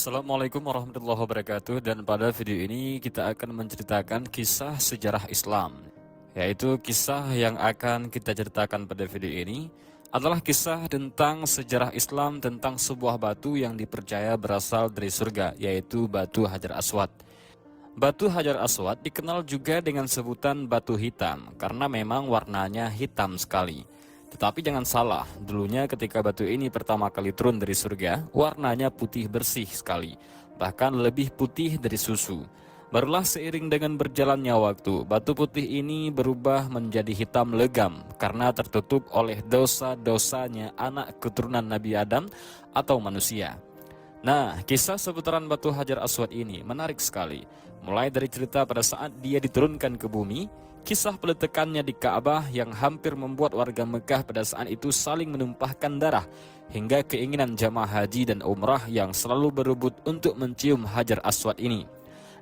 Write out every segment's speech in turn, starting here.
Assalamualaikum warahmatullahi wabarakatuh. Dan pada video ini kita akan menceritakan kisah sejarah Islam, yaitu kisah yang akan kita ceritakan pada video ini adalah kisah tentang sejarah Islam tentang sebuah batu yang dipercaya berasal dari surga, yaitu batu Hajar Aswad. Batu Hajar Aswad dikenal juga dengan sebutan batu hitam karena memang warnanya hitam sekali. Tetapi jangan salah, dulunya ketika batu ini pertama kali turun dari surga, warnanya putih bersih sekali, bahkan lebih putih dari susu. Barulah seiring dengan berjalannya waktu, batu putih ini berubah menjadi hitam legam karena tertutup oleh dosa-dosanya anak keturunan Nabi Adam atau manusia. Nah, kisah seputaran batu Hajar Aswad ini menarik sekali. Mulai dari cerita pada saat dia diturunkan ke bumi, kisah peletakannya di Ka'bah yang hampir membuat warga Mekah pada saat itu saling menumpahkan darah, hingga keinginan jamaah haji dan umrah yang selalu berebut untuk mencium Hajar Aswad ini.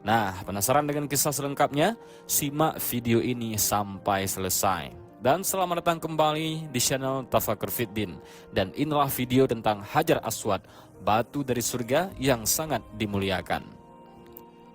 Nah, penasaran dengan kisah selengkapnya? Simak video ini sampai selesai. Dan selamat datang kembali di channel Tafakur Fiddin. Dan inilah video tentang Hajar Aswad, batu dari surga yang sangat dimuliakan.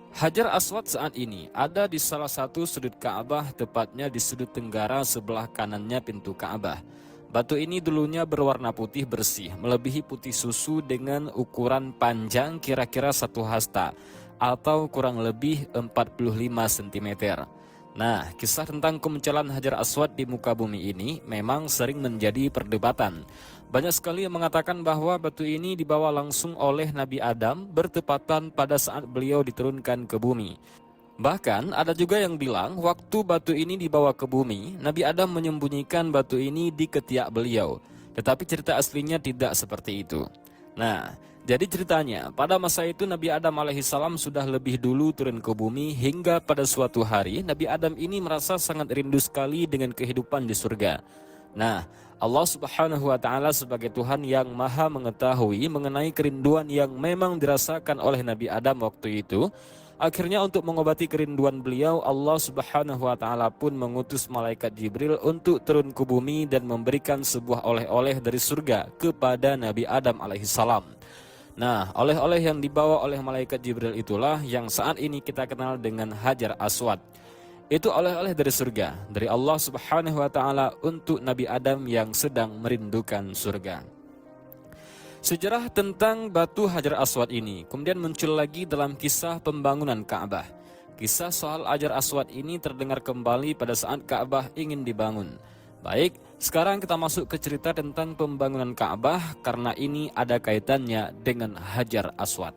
Hajar Aswad saat ini ada di salah satu sudut Ka'bah, tepatnya di sudut tenggara sebelah kanannya pintu Ka'bah. Batu ini dulunya berwarna putih bersih, melebihi putih susu dengan ukuran panjang kira-kira 1 hasta atau kurang lebih 45 cm. Nah, kisah tentang kemunculan Hajar Aswad di muka bumi ini memang sering menjadi perdebatan. Banyak sekali yang mengatakan bahwa batu ini dibawa langsung oleh Nabi Adam bertepatan pada saat beliau diturunkan ke bumi. Bahkan ada juga yang bilang waktu batu ini dibawa ke bumi, Nabi Adam menyembunyikan batu ini di ketiak beliau. Tetapi cerita aslinya tidak seperti itu. Nah, jadi ceritanya pada masa itu Nabi Adam alaihissalam sudah lebih dulu turun ke bumi, hingga pada suatu hari Nabi Adam ini merasa sangat rindu sekali dengan kehidupan di surga. Nah, Allah Subhanahu wa Ta'ala sebagai Tuhan yang Maha mengetahui mengenai kerinduan yang memang dirasakan oleh Nabi Adam waktu itu. Akhirnya untuk mengobati kerinduan beliau, Allah Subhanahu wa Ta'ala pun mengutus malaikat Jibril untuk turun ke bumi dan memberikan sebuah oleh-oleh dari surga kepada Nabi Adam alaihissalam. Nah, oleh-oleh yang dibawa oleh malaikat Jibril itulah yang saat ini kita kenal dengan Hajar Aswad. Itu oleh-oleh dari surga, dari Allah Subhanahu wa Ta'ala untuk Nabi Adam yang sedang merindukan surga. Sejarah tentang batu Hajar Aswad ini kemudian muncul lagi dalam kisah pembangunan Ka'bah. Kisah soal Hajar Aswad ini terdengar kembali pada saat Ka'bah ingin dibangun. Baik, sekarang kita masuk ke cerita tentang pembangunan Ka'bah karena ini ada kaitannya dengan Hajar Aswad.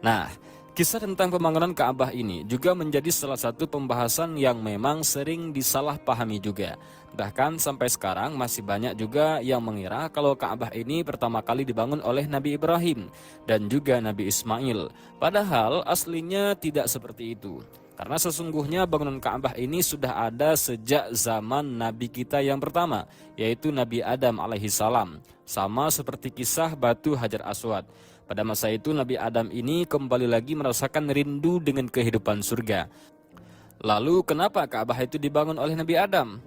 Nah, kisah tentang pembangunan Ka'bah ini juga menjadi salah satu pembahasan yang memang sering disalahpahami juga. Bahkan sampai sekarang masih banyak juga yang mengira kalau Ka'bah ini pertama kali dibangun oleh Nabi Ibrahim dan juga Nabi Ismail. Padahal aslinya tidak seperti itu. Karena sesungguhnya bangunan Ka'bah ini sudah ada sejak zaman Nabi kita yang pertama, yaitu Nabi Adam alaihissalam. Sama seperti kisah batu Hajar Aswad. Pada masa itu Nabi Adam ini kembali lagi merasakan rindu dengan kehidupan surga. Lalu kenapa Ka'bah itu dibangun oleh Nabi Adam?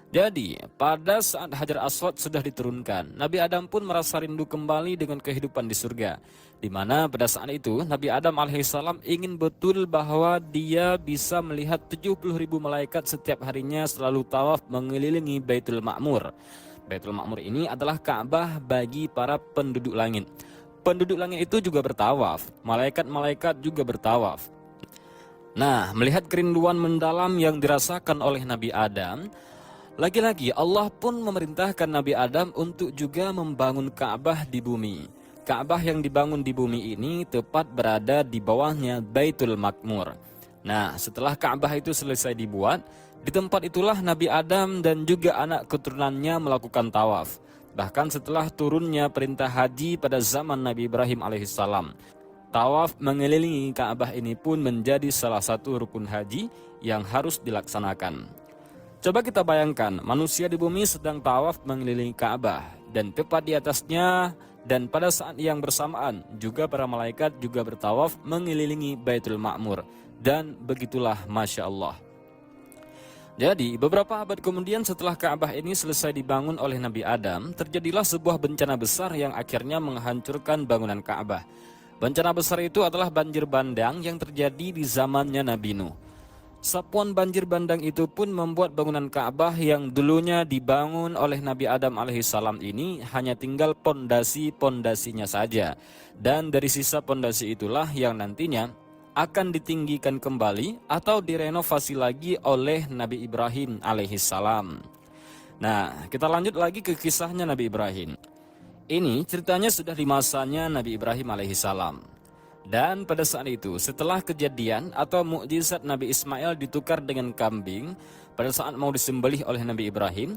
Jadi pada saat Hajar Aswad sudah diturunkan, Nabi Adam pun merasa rindu kembali dengan kehidupan di surga. Di mana pada saat itu Nabi Adam alaihissalam ingin betul bahwa dia bisa melihat 70.000 malaikat setiap harinya selalu tawaf mengelilingi Baitul Ma'mur. Baitul Ma'mur ini adalah Ka'bah bagi para penduduk langit. Penduduk langit itu juga bertawaf, malaikat-malaikat juga bertawaf. Nah, melihat kerinduan mendalam yang dirasakan oleh Nabi Adam, lagi-lagi Allah pun memerintahkan Nabi Adam untuk juga membangun Ka'bah di bumi. Ka'bah yang dibangun di bumi ini tepat berada di bawahnya Baitul Ma'mur. Nah, setelah Ka'bah itu selesai dibuat, di tempat itulah Nabi Adam dan juga anak keturunannya melakukan tawaf. Bahkan setelah turunnya perintah haji pada zaman Nabi Ibrahim alaihissalam, tawaf mengelilingi Ka'bah ini pun menjadi salah satu rukun haji yang harus dilaksanakan. Coba kita bayangkan, manusia di bumi sedang tawaf mengelilingi Ka'bah dan tepat di atasnya dan pada saat yang bersamaan juga para malaikat juga bertawaf mengelilingi Baitul Ma'mur. Dan begitulah Masya Allah. Jadi, beberapa abad kemudian setelah Ka'bah ini selesai dibangun oleh Nabi Adam, terjadilah sebuah bencana besar yang akhirnya menghancurkan bangunan Ka'bah. Bencana besar itu adalah banjir bandang yang terjadi di zamannya Nabi Nuh. Sapuan banjir bandang itu pun membuat bangunan Ka'bah yang dulunya dibangun oleh Nabi Adam alaihissalam ini hanya tinggal pondasi-pondasinya saja. Dan dari sisa pondasi itulah yang nantinya akan ditinggikan kembali atau direnovasi lagi oleh Nabi Ibrahim alaihissalam. Nah, kita lanjut lagi ke kisahnya Nabi Ibrahim. Ini ceritanya sudah di masanya Nabi Ibrahim alaihissalam. Dan pada saat itu, setelah kejadian atau mukjizat Nabi Ismail ditukar dengan kambing, pada saat mau disembelih oleh Nabi Ibrahim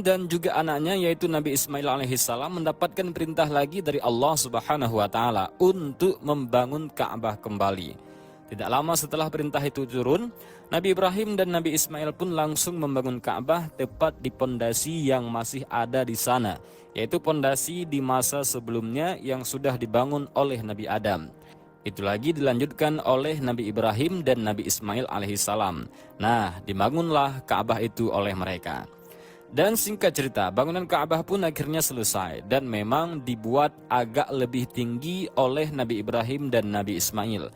dan juga anaknya yaitu Nabi Ismail alaihissalam mendapatkan perintah lagi dari Allah Subhanahu wa taala untuk membangun Ka'bah kembali. Tidak lama setelah perintah itu turun, Nabi Ibrahim dan Nabi Ismail pun langsung membangun Ka'bah tepat di pondasi yang masih ada di sana, yaitu pondasi di masa sebelumnya yang sudah dibangun oleh Nabi Adam. Itu lagi dilanjutkan oleh Nabi Ibrahim dan Nabi Ismail alaihissalam. Nah, dibangunlah Ka'bah itu oleh mereka. Dan singkat cerita, bangunan Ka'bah pun akhirnya selesai dan memang dibuat agak lebih tinggi oleh Nabi Ibrahim dan Nabi Ismail.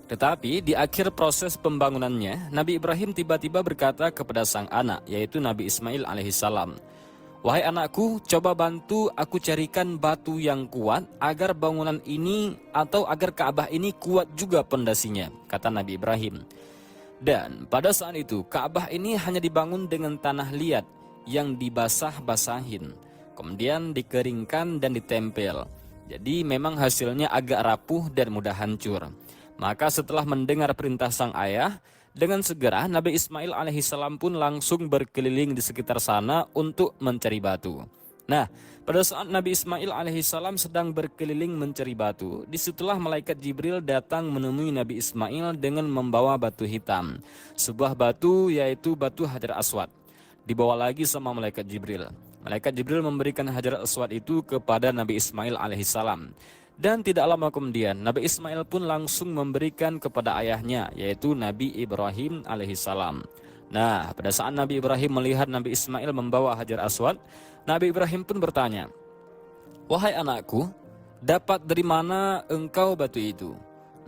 Tetapi di akhir proses pembangunannya, Nabi Ibrahim tiba-tiba berkata kepada sang anak, yaitu Nabi Ismail alaihissalam, "Wahai anakku, coba bantu aku carikan batu yang kuat agar bangunan ini atau agar Ka'bah ini kuat juga pondasinya," kata Nabi Ibrahim. Dan pada saat itu Ka'bah ini hanya dibangun dengan tanah liat yang dibasah-basahin, kemudian dikeringkan dan ditempel. Jadi memang hasilnya agak rapuh dan mudah hancur. Maka setelah mendengar perintah sang ayah, dengan segera Nabi Ismail alaihissalam pun langsung berkeliling di sekitar sana untuk mencari batu. Nah, pada saat Nabi Ismail alaihissalam sedang berkeliling mencari batu, disitulah malaikat Jibril datang menemui Nabi Ismail dengan membawa batu hitam. Sebuah batu yaitu batu Hajar Aswad. Dibawa lagi sama malaikat Jibril. Malaikat Jibril memberikan Hajar Aswad itu kepada Nabi Ismail alaihissalam. Dan tidak lama kemudian Nabi Ismail pun langsung memberikan kepada ayahnya, yaitu Nabi Ibrahim alaihissalam. Nah, pada saat Nabi Ibrahim melihat Nabi Ismail membawa Hajar Aswad, Nabi Ibrahim pun bertanya, "Wahai anakku, dapat dari mana engkau batu itu?"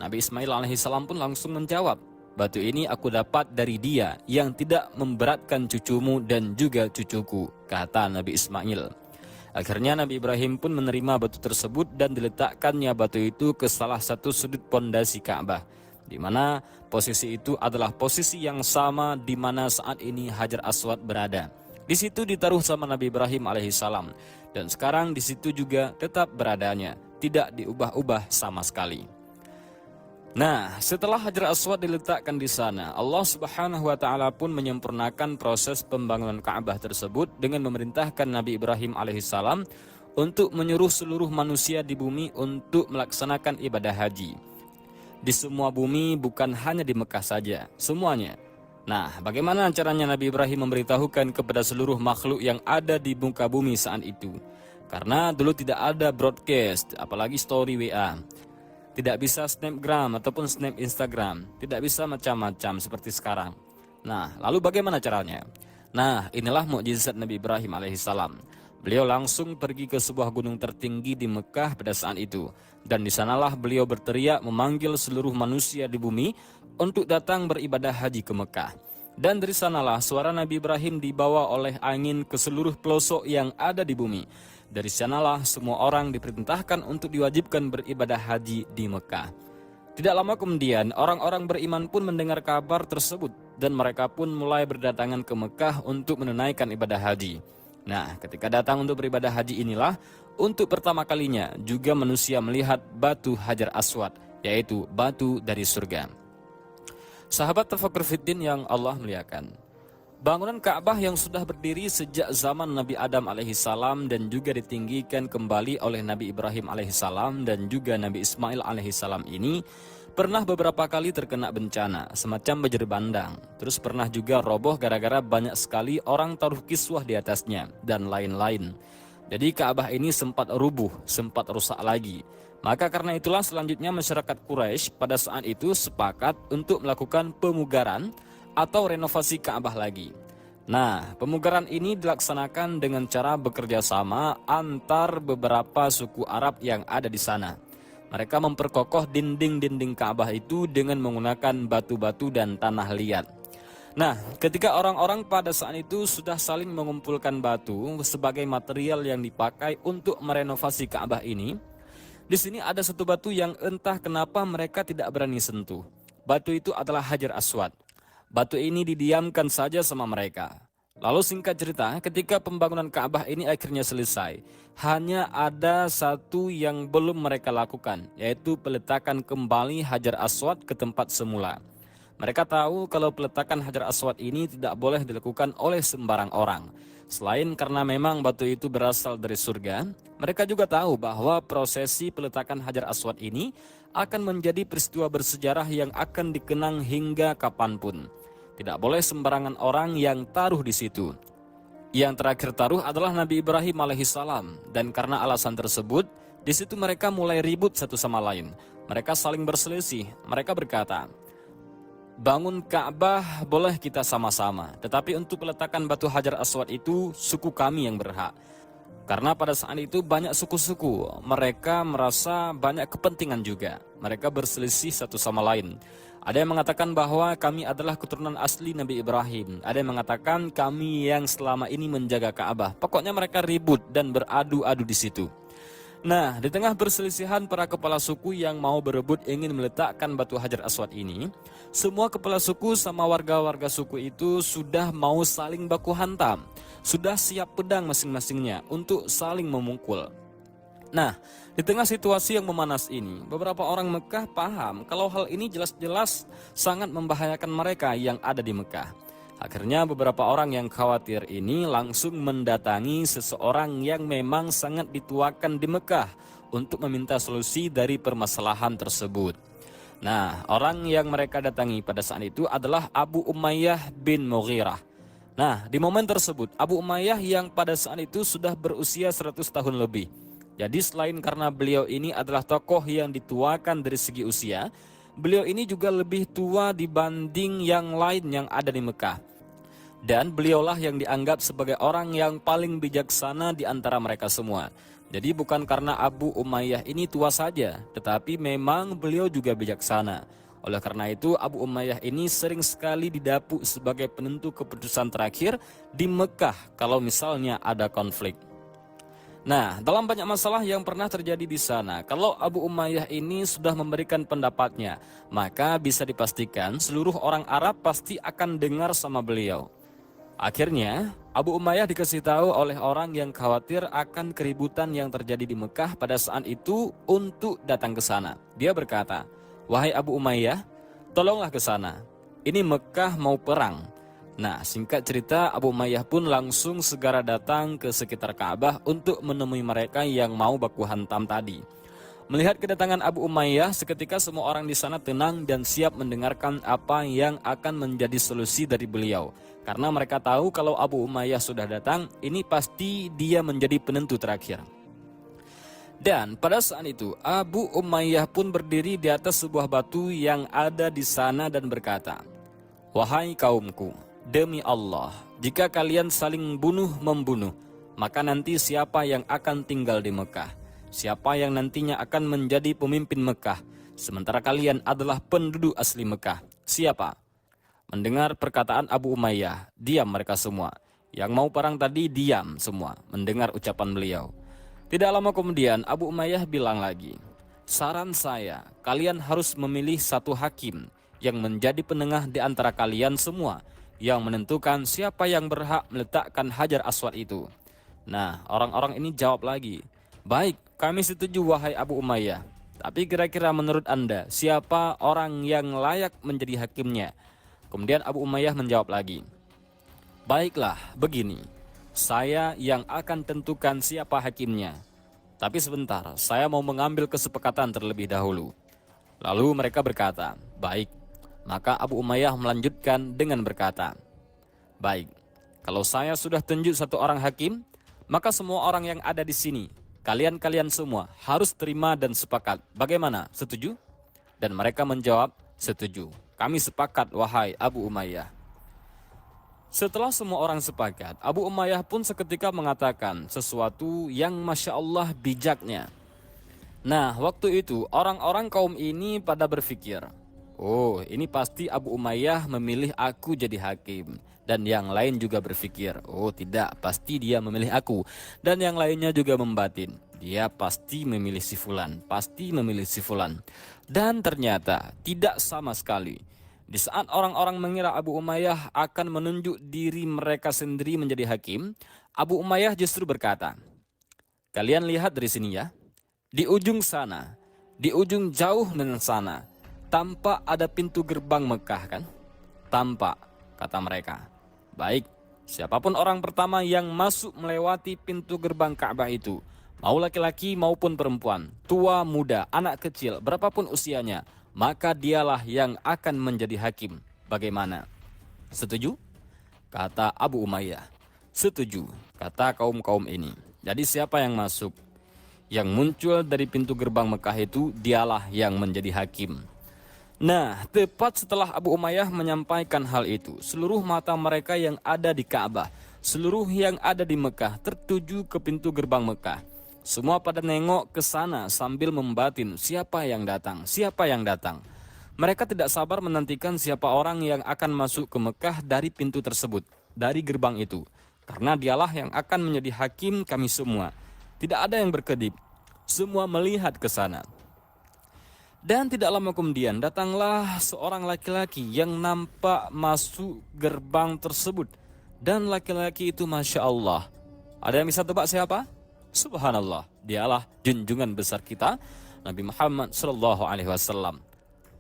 Nabi Ismail alaihissalam pun langsung menjawab, "Batu ini aku dapat dari Dia yang tidak memberatkan cucumu dan juga cucuku," kata Nabi Ismail. Akhirnya Nabi Ibrahim pun menerima batu tersebut dan diletakkannya batu itu ke salah satu sudut pondasi Ka'bah, di mana posisi itu adalah posisi yang sama di mana saat ini Hajar Aswad berada. Di situ ditaruh sama Nabi Ibrahim alaihissalam, dan sekarang di situ juga tetap beradanya, tidak diubah-ubah sama sekali. Nah, setelah Hajar Aswad diletakkan di sana, Allah Subhanahu wa taala pun menyempurnakan proses pembangunan Ka'bah tersebut dengan memerintahkan Nabi Ibrahim alaihissalam untuk menyuruh seluruh manusia di bumi untuk melaksanakan ibadah haji. Di semua bumi, bukan hanya di Mekah saja, semuanya. Nah, bagaimana caranya Nabi Ibrahim memberitahukan kepada seluruh makhluk yang ada di muka bumi saat itu? Karena dulu tidak ada broadcast, apalagi story WA. Tidak bisa snapgram ataupun snap Instagram. Tidak bisa macam-macam seperti sekarang. Nah, lalu bagaimana caranya? Nah, inilah mukjizat Nabi Ibrahim alaihissalam. Beliau langsung pergi ke sebuah gunung tertinggi di Mekah pada saat itu. Dan di sanalah beliau berteriak memanggil seluruh manusia di bumi untuk datang beribadah haji ke Mekah. Dan dari sanalah suara Nabi Ibrahim dibawa oleh angin ke seluruh pelosok yang ada di bumi. Dari sanalah semua orang diperintahkan untuk diwajibkan beribadah haji di Mekah. Tidak lama kemudian orang-orang beriman pun mendengar kabar tersebut dan mereka pun mulai berdatangan ke Mekah untuk menunaikan ibadah haji. Nah, ketika datang untuk beribadah haji inilah untuk pertama kalinya juga manusia melihat batu Hajar Aswad, yaitu batu dari surga. Sahabat Tafakkur Fiddin yang Allah muliakan, bangunan Ka'bah yang sudah berdiri sejak zaman Nabi Adam alaihissalam dan juga ditinggikan kembali oleh Nabi Ibrahim alaihissalam dan juga Nabi Ismail alaihissalam ini pernah beberapa kali terkena bencana semacam banjir bandang. Terus pernah juga roboh gara-gara banyak sekali orang taruh kiswah di atasnya dan lain-lain. Jadi Ka'bah ini sempat rubuh, sempat rusak lagi. Maka karena itulah selanjutnya masyarakat Quraisy pada saat itu sepakat untuk melakukan pemugaran atau renovasi Ka'bah lagi. Nah, pemugaran ini dilaksanakan dengan cara bekerja sama antar beberapa suku Arab yang ada di sana. Mereka memperkokoh dinding-dinding Ka'bah itu dengan menggunakan batu-batu dan tanah liat. Nah, ketika orang-orang pada saat itu sudah saling mengumpulkan batu sebagai material yang dipakai untuk merenovasi Ka'bah ini, di sini ada satu batu yang entah kenapa mereka tidak berani sentuh. Batu itu adalah Hajar Aswad. Batu ini didiamkan saja sama mereka. Lalu singkat cerita, ketika pembangunan Ka'bah ini akhirnya selesai, hanya ada satu yang belum mereka lakukan, yaitu peletakan kembali Hajar Aswad ke tempat semula. Mereka tahu kalau peletakan Hajar Aswad ini tidak boleh dilakukan oleh sembarang orang. Selain karena memang batu itu berasal dari surga, mereka juga tahu bahwa prosesi peletakan Hajar Aswad ini akan menjadi peristiwa bersejarah yang akan dikenang hingga kapanpun. Tidak boleh sembarangan orang yang taruh di situ. Yang terakhir taruh adalah Nabi Ibrahim alaihissalam, dan karena alasan tersebut, di situ mereka mulai ribut satu sama lain. Mereka saling berselisih. Mereka berkata, bangun Ka'bah boleh kita sama-sama, tetapi untuk peletakan batu Hajar Aswad itu suku kami yang berhak. Karena pada saat itu banyak suku-suku, mereka merasa banyak kepentingan juga. Mereka berselisih satu sama lain. Ada yang mengatakan bahwa kami adalah keturunan asli Nabi Ibrahim. Ada yang mengatakan kami yang selama ini menjaga Ka'bah. Pokoknya mereka ribut dan beradu-adu di situ. Nah, di tengah perselisihan para kepala suku yang mau berebut ingin meletakkan batu Hajar Aswad ini, semua kepala suku sama warga-warga suku itu sudah mau saling baku hantam. Sudah siap pedang masing-masingnya untuk saling memukul. Nah, di tengah situasi yang memanas ini, beberapa orang Mekah paham kalau hal ini jelas-jelas sangat membahayakan mereka yang ada di Mekah. Akhirnya beberapa orang yang khawatir ini langsung mendatangi seseorang yang memang sangat dituakan di Mekah untuk meminta solusi dari permasalahan tersebut. Nah, orang yang mereka datangi pada saat itu adalah Abu Umayyah bin Mughirah. Nah, di momen tersebut Abu Umayyah yang pada saat itu sudah berusia 100 tahun lebih. Jadi selain karena beliau ini adalah tokoh yang dituakan dari segi usia, beliau ini juga lebih tua dibanding yang lain yang ada di Mekah. Dan beliaulah yang dianggap sebagai orang yang paling bijaksana di antara mereka semua. Jadi bukan karena Abu Umayyah ini tua saja, tetapi memang beliau juga bijaksana. Oleh karena itu Abu Umayyah ini sering sekali didapuk sebagai penentu keputusan terakhir di Mekah kalau misalnya ada konflik. Nah, dalam banyak masalah yang pernah terjadi di sana, kalau Abu Umayyah ini sudah memberikan pendapatnya, maka bisa dipastikan seluruh orang Arab pasti akan dengar sama beliau. Akhirnya, Abu Umayyah dikasih tahu oleh orang yang khawatir akan keributan yang terjadi di Mekah pada saat itu untuk datang ke sana. Dia berkata, "Wahai Abu Umayyah, tolonglah ke sana. Ini Mekah mau perang." Nah, singkat cerita, Abu Umayyah pun langsung segera datang ke sekitar Ka'bah untuk menemui mereka yang mau baku hantam tadi. Melihat kedatangan Abu Umayyah, seketika semua orang di sana tenang dan siap mendengarkan apa yang akan menjadi solusi dari beliau. Karena mereka tahu kalau Abu Umayyah sudah datang, ini pasti dia menjadi penentu terakhir. Dan pada saat itu, Abu Umayyah pun berdiri di atas sebuah batu yang ada di sana dan berkata, "Wahai kaumku, demi Allah, jika kalian saling bunuh-membunuh, maka nanti siapa yang akan tinggal di Mekah? Siapa yang nantinya akan menjadi pemimpin Mekah? Sementara kalian adalah penduduk asli Mekah. Siapa?" Mendengar perkataan Abu Umayyah, diam mereka semua. Yang mau perang tadi diam semua mendengar ucapan beliau. Tidak lama kemudian Abu Umayyah bilang lagi, "Saran saya, kalian harus memilih satu hakim yang menjadi penengah di antara kalian semua, yang menentukan siapa yang berhak meletakkan Hajar Aswad itu." Nah, orang-orang ini jawab lagi, "Baik, kami setuju wahai Abu Umayyah. Tapi kira-kira menurut Anda, siapa orang yang layak menjadi hakimnya?" Kemudian Abu Umayyah menjawab lagi, "Baiklah, begini. Saya yang akan tentukan siapa hakimnya. Tapi sebentar, saya mau mengambil kesepakatan terlebih dahulu." Lalu mereka berkata, "Baik." Maka Abu Umayyah melanjutkan dengan berkata, "Baik, kalau saya sudah tunjuk satu orang hakim, maka semua orang yang ada di sini, kalian-kalian semua harus terima dan sepakat. Bagaimana? Setuju?" Dan mereka menjawab, "Setuju. Kami sepakat wahai Abu Umayyah." Setelah semua orang sepakat, Abu Umayyah pun seketika mengatakan sesuatu yang Masya Allah bijaknya. Nah, waktu itu orang-orang kaum ini pada berpikir, oh, ini pasti Abu Umayyah memilih aku jadi hakim. Dan yang lain juga berpikir, oh tidak, pasti dia memilih aku. Dan yang lainnya juga membatin, dia pasti memilih si Fulan, pasti memilih si Fulan. Dan ternyata tidak sama sekali. Di saat orang-orang mengira Abu Umayyah akan menunjuk diri mereka sendiri menjadi hakim, Abu Umayyah justru berkata, kalian lihat dari sini ya, di ujung sana, di ujung jauh dan sana, tampak ada pintu gerbang Mekah kan? Tampak, kata mereka. Baik, siapapun orang pertama yang masuk melewati pintu gerbang Ka'bah itu, mau laki-laki maupun perempuan, tua, muda, anak kecil, berapapun usianya, maka dialah yang akan menjadi hakim. Bagaimana? Setuju? Kata Abu Umayyah. Setuju, kata kaum-kaum ini. Jadi siapa yang masuk? Yang muncul dari pintu gerbang Mekah itu, dialah yang menjadi hakim. Nah, tepat setelah Abu Umayyah menyampaikan hal itu, seluruh mata mereka yang ada di Ka'bah, seluruh yang ada di Mekah tertuju ke pintu gerbang Mekah. Semua pada nengok ke sana sambil membatin siapa yang datang, siapa yang datang. Mereka tidak sabar menantikan siapa orang yang akan masuk ke Mekah dari pintu tersebut, dari gerbang itu. Karena dialah yang akan menjadi hakim kami semua. Tidak ada yang berkedip. Semua melihat ke sana. Dan tidak lama kemudian datanglah seorang laki-laki yang nampak masuk gerbang tersebut. Dan laki-laki itu Masya Allah. Ada yang bisa tebak siapa? Subhanallah. Dialah junjungan besar kita, Nabi Muhammad SAW.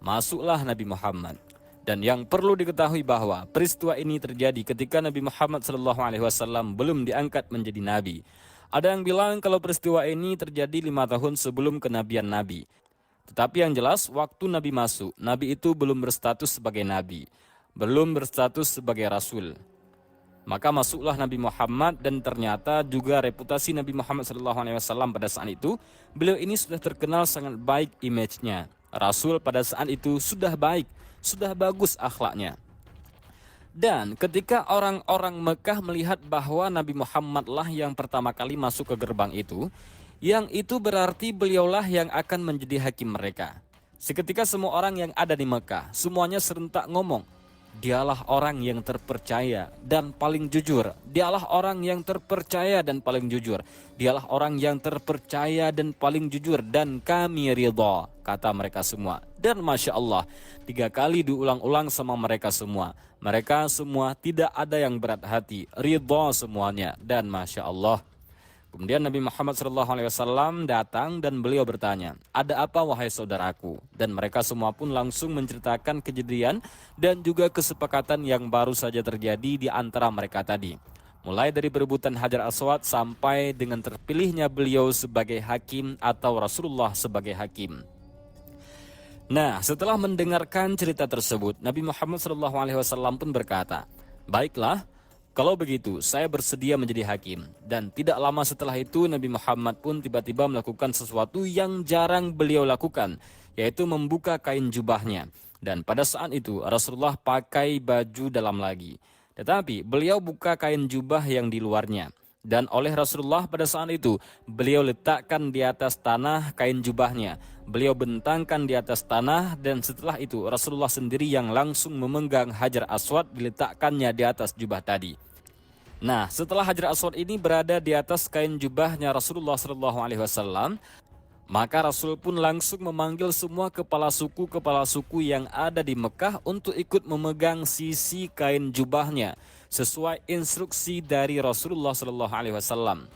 Masuklah Nabi Muhammad. Dan yang perlu diketahui bahwa peristiwa ini terjadi ketika Nabi Muhammad SAW belum diangkat menjadi Nabi. Ada yang bilang kalau peristiwa ini terjadi 5 tahun sebelum kenabian Nabi. Tetapi yang jelas waktu Nabi masuk, Nabi itu belum berstatus sebagai Nabi. Belum berstatus sebagai Rasul. Maka masuklah Nabi Muhammad dan ternyata juga reputasi Nabi Muhammad SAW pada saat itu, beliau ini sudah terkenal sangat baik image-nya. Rasul pada saat itu sudah baik, sudah bagus akhlaknya. Dan ketika orang-orang Mekah melihat bahwa Nabi Muhammad lah yang pertama kali masuk ke gerbang itu, yang itu berarti beliaulah yang akan menjadi hakim mereka. Seketika semua orang yang ada di Mekah, semuanya serentak ngomong, dialah orang yang terpercaya dan paling jujur. Dialah orang yang terpercaya dan paling jujur. Dialah orang yang terpercaya dan paling jujur dan kami ridha, kata mereka semua. Dan Masya Allah, 3 kali diulang-ulang sama mereka semua. Mereka semua tidak ada yang berat hati, ridha semuanya. Dan Masya Allah. Kemudian Nabi Muhammad SAW datang dan beliau bertanya, ada apa wahai saudaraku? Dan mereka semua pun langsung menceritakan kejadian dan juga kesepakatan yang baru saja terjadi di antara mereka tadi. Mulai dari perebutan Hajar Aswad sampai dengan terpilihnya beliau sebagai hakim atau Rasulullah sebagai hakim. Nah, setelah mendengarkan cerita tersebut, Nabi Muhammad SAW pun berkata, baiklah, kalau begitu, saya bersedia menjadi hakim. Dan tidak lama setelah itu, Nabi Muhammad pun tiba-tiba melakukan sesuatu yang jarang beliau lakukan, yaitu membuka kain jubahnya. Dan pada saat itu, Rasulullah pakai baju dalam lagi. Tetapi beliau buka kain jubah yang di luarnya. Dan oleh Rasulullah pada saat itu, beliau letakkan di atas tanah kain jubahnya. Beliau bentangkan di atas tanah dan setelah itu Rasulullah sendiri yang langsung memegang Hajar Aswad diletakkannya di atas jubah tadi. Nah, setelah Hajar Aswad ini berada di atas kain jubahnya Rasulullah SAW, maka Rasul pun langsung memanggil semua kepala suku yang ada di Mekah untuk ikut memegang sisi kain jubahnya sesuai instruksi dari Rasulullah SAW.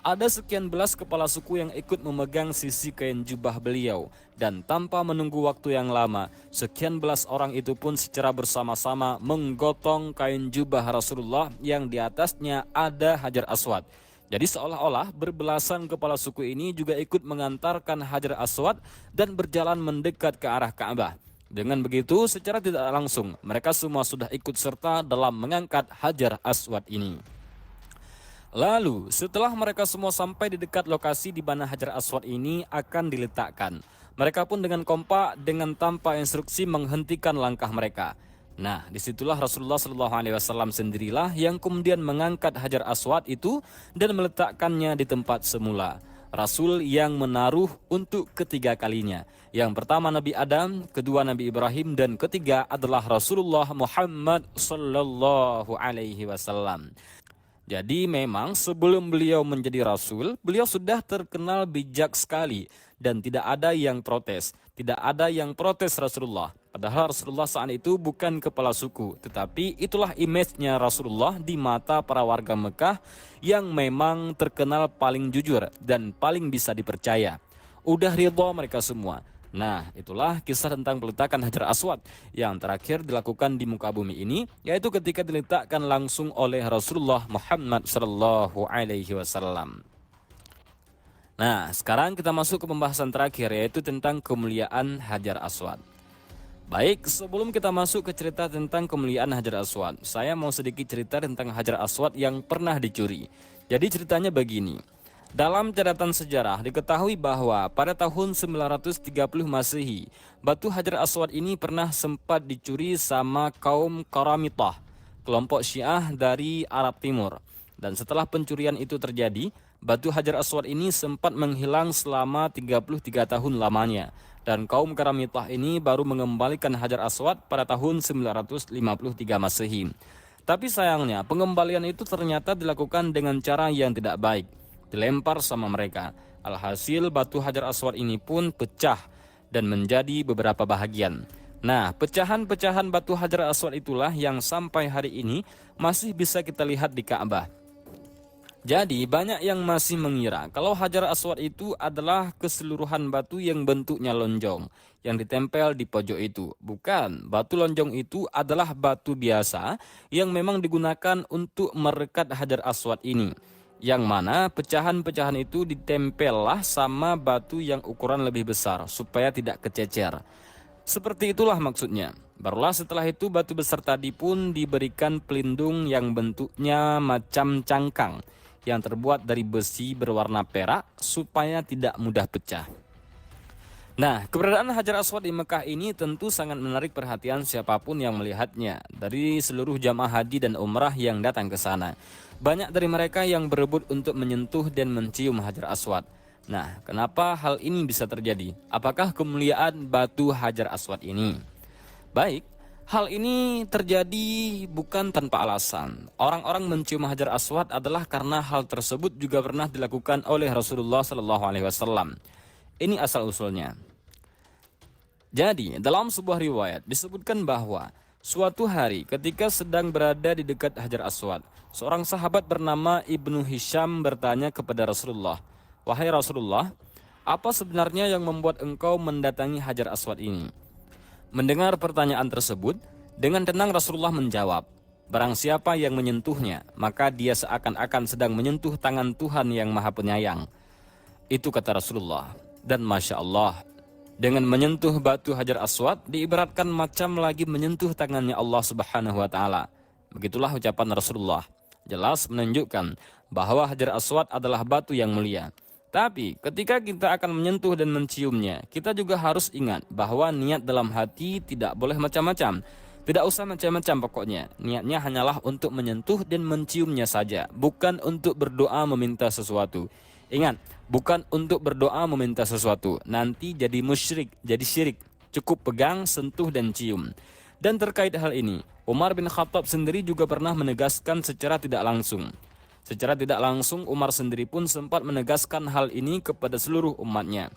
Ada sekian belas kepala suku yang ikut memegang sisi kain jubah beliau. Dan tanpa menunggu waktu yang lama, sekian belas orang itu pun secara bersama-sama menggotong kain jubah Rasulullah yang di atasnya ada Hajar Aswad. Jadi seolah-olah berbelasan kepala suku ini juga ikut mengantarkan Hajar Aswad dan berjalan mendekat ke arah Ka'bah. Dengan begitu, secara tidak langsung, mereka semua sudah ikut serta dalam mengangkat Hajar Aswad ini. Lalu, setelah mereka semua sampai di dekat lokasi di mana Hajar Aswad ini akan diletakkan, mereka pun dengan kompak dengan tanpa instruksi menghentikan langkah mereka. Nah, disitulah Rasulullah SAW sendirilah yang kemudian mengangkat Hajar Aswad itu dan meletakkannya di tempat semula. Rasul yang menaruh untuk ketiga kalinya. Yang pertama Nabi Adam, kedua Nabi Ibrahim, dan ketiga adalah Rasulullah Muhammad sallallahu alaihi wasallam. Jadi memang sebelum beliau menjadi rasul, beliau sudah terkenal bijak sekali dan tidak ada yang protes. Tidak ada yang protes Rasulullah. Padahal Rasulullah saat itu bukan kepala suku, tetapi itulah image-nya Rasulullah di mata para warga Mekah yang memang terkenal paling jujur dan paling bisa dipercaya. Udah ridho mereka semua. Nah, itulah kisah tentang peletakan Hajar Aswad yang terakhir dilakukan di muka bumi ini, yaitu ketika diletakkan langsung oleh Rasulullah Muhammad sallallahu alaihi wasallam. Nah, sekarang kita masuk ke pembahasan terakhir, yaitu tentang kemuliaan Hajar Aswad. Baik, sebelum kita masuk ke cerita tentang kemuliaan Hajar Aswad, saya mau sedikit cerita tentang Hajar Aswad yang pernah dicuri. Jadi ceritanya begini. Dalam catatan sejarah diketahui bahwa pada tahun 930 Masehi, batu Hajar Aswad ini pernah sempat dicuri sama kaum Qaramitah, kelompok Syiah dari Arab Timur. Dan setelah pencurian itu terjadi, batu Hajar Aswad ini sempat menghilang selama 33 tahun lamanya. Dan kaum Qaramitah ini baru mengembalikan Hajar Aswad pada tahun 953 Masehi. Tapi sayangnya pengembalian itu ternyata dilakukan dengan cara yang tidak baik. Dilempar sama mereka. Alhasil batu Hajar Aswad ini pun pecah dan menjadi beberapa bahagian. Nah, pecahan-pecahan batu Hajar Aswad itulah yang sampai hari ini masih bisa kita lihat di Ka'bah. Jadi banyak yang masih mengira kalau Hajar Aswad itu adalah keseluruhan batu yang bentuknya lonjong yang ditempel di pojok itu. Bukan, batu lonjong itu adalah batu biasa yang memang digunakan untuk merekat Hajar Aswad ini. Yang mana pecahan-pecahan itu ditempellah sama batu yang ukuran lebih besar supaya tidak kececer. Seperti itulah maksudnya. Barulah setelah itu batu besar tadi pun diberikan pelindung yang bentuknya macam cangkang yang terbuat dari besi berwarna perak supaya tidak mudah pecah. Nah, keberadaan Hajar Aswad di Mekah ini tentu sangat menarik perhatian siapapun yang melihatnya dari seluruh jamaah haji dan umrah yang datang ke sana. Banyak dari mereka yang berebut untuk menyentuh dan mencium Hajar Aswad. Nah, kenapa hal ini bisa terjadi? Apakah kemuliaan batu Hajar Aswad ini? Baik, hal ini terjadi bukan tanpa alasan. Orang-orang mencium Hajar Aswad adalah karena hal tersebut juga pernah dilakukan oleh Rasulullah SAW. Ini asal-usulnya. Jadi, dalam sebuah riwayat disebutkan bahwa suatu hari ketika sedang berada di dekat Hajar Aswad, seorang sahabat bernama Ibnu Hisham bertanya kepada Rasulullah, "Wahai Rasulullah, apa sebenarnya yang membuat engkau mendatangi Hajar Aswad ini?" Mendengar pertanyaan tersebut, dengan tenang Rasulullah menjawab, "Barang siapa yang menyentuhnya, maka dia seakan-akan sedang menyentuh tangan Tuhan yang Maha Penyayang." Itu kata Rasulullah. Dan Masya Allah, dengan menyentuh batu Hajar Aswad diibaratkan macam lagi menyentuh tangannya Allah Subhanahu wa Ta'ala. Begitulah ucapan Rasulullah. Jelas menunjukkan bahwa Hajar Aswad adalah batu yang mulia. Tapi ketika kita akan menyentuh dan menciumnya, kita juga harus ingat bahwa niat dalam hati tidak boleh macam-macam. Tidak usah macam-macam pokoknya. Niatnya hanyalah untuk menyentuh dan menciumnya saja, bukan untuk berdoa meminta sesuatu. Ingat, bukan untuk berdoa meminta sesuatu, nanti jadi musyrik, jadi syirik. Cukup pegang, sentuh dan cium. Dan terkait hal ini, Umar bin Khattab sendiri juga pernah menegaskan secara tidak langsung. Secara tidak langsung Umar sendiri pun sempat menegaskan hal ini kepada seluruh umatnya.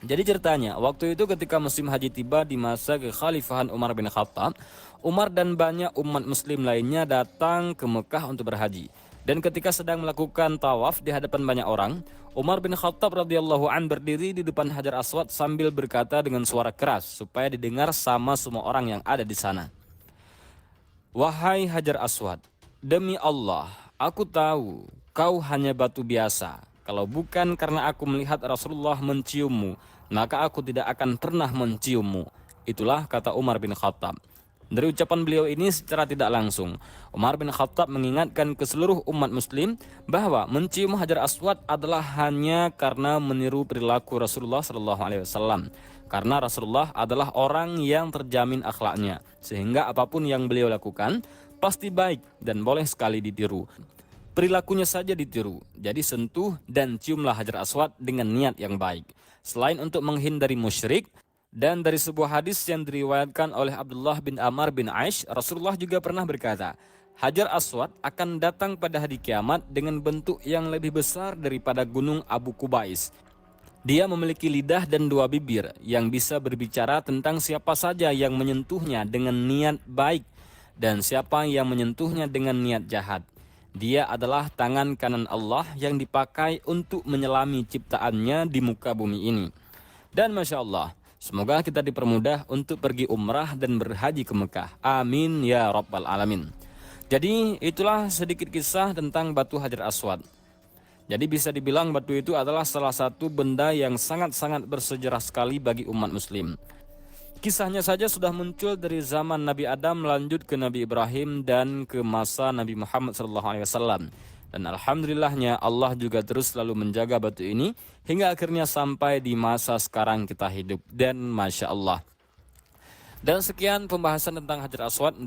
Jadi ceritanya, waktu itu ketika musim haji tiba di masa kekhalifahan Umar bin Khattab, Umar dan banyak umat muslim lainnya datang ke Mekah untuk berhaji. Dan ketika sedang melakukan tawaf di hadapan banyak orang, Umar bin Khattab radhiyallahu an berdiri di depan Hajar Aswad sambil berkata dengan suara keras supaya didengar sama semua orang yang ada di sana. "Wahai Hajar Aswad, demi Allah, aku tahu kau hanya batu biasa. Kalau bukan karena aku melihat Rasulullah menciummu, maka aku tidak akan pernah menciummu." Itulah kata Umar bin Khattab. Dari ucapan beliau ini secara tidak langsung, Umar bin Khattab mengingatkan ke seluruh umat muslim bahwa mencium Hajar Aswad adalah hanya karena meniru perilaku Rasulullah SAW. Karena Rasulullah adalah orang yang terjamin akhlaknya, sehingga apapun yang beliau lakukan pasti baik dan boleh sekali ditiru. perilakunya saja ditiru. Jadi sentuh dan ciumlah Hajar Aswad dengan niat yang baik. Selain untuk menghindari musyrik, dan dari sebuah hadis yang diriwayatkan oleh Abdullah bin Amr bin Aish, Rasulullah juga pernah berkata, Hajar Aswad akan datang pada hari kiamat dengan bentuk yang lebih besar daripada gunung Abu Kubais. Dia memiliki lidah dan dua bibir yang bisa berbicara tentang siapa saja yang menyentuhnya dengan niat baik dan siapa yang menyentuhnya dengan niat jahat. Dia adalah tangan kanan Allah yang dipakai untuk menyelami ciptaannya di muka bumi ini. Dan Masya Allah, semoga kita dipermudah untuk pergi umrah dan berhaji ke Mekah. Amin ya Rabbal Alamin. Jadi itulah sedikit kisah tentang batu Hajar Aswad. Jadi bisa dibilang batu itu adalah salah satu benda yang sangat-sangat bersejarah sekali bagi umat muslim. Kisahnya saja sudah muncul dari zaman Nabi Adam lanjut ke Nabi Ibrahim dan ke masa Nabi Muhammad SAW. Dan alhamdulillahnya Allah juga terus selalu menjaga batu ini hingga akhirnya sampai di masa sekarang kita hidup. Dan Masya Allah. Dan sekian pembahasan tentang Hajar Aswad.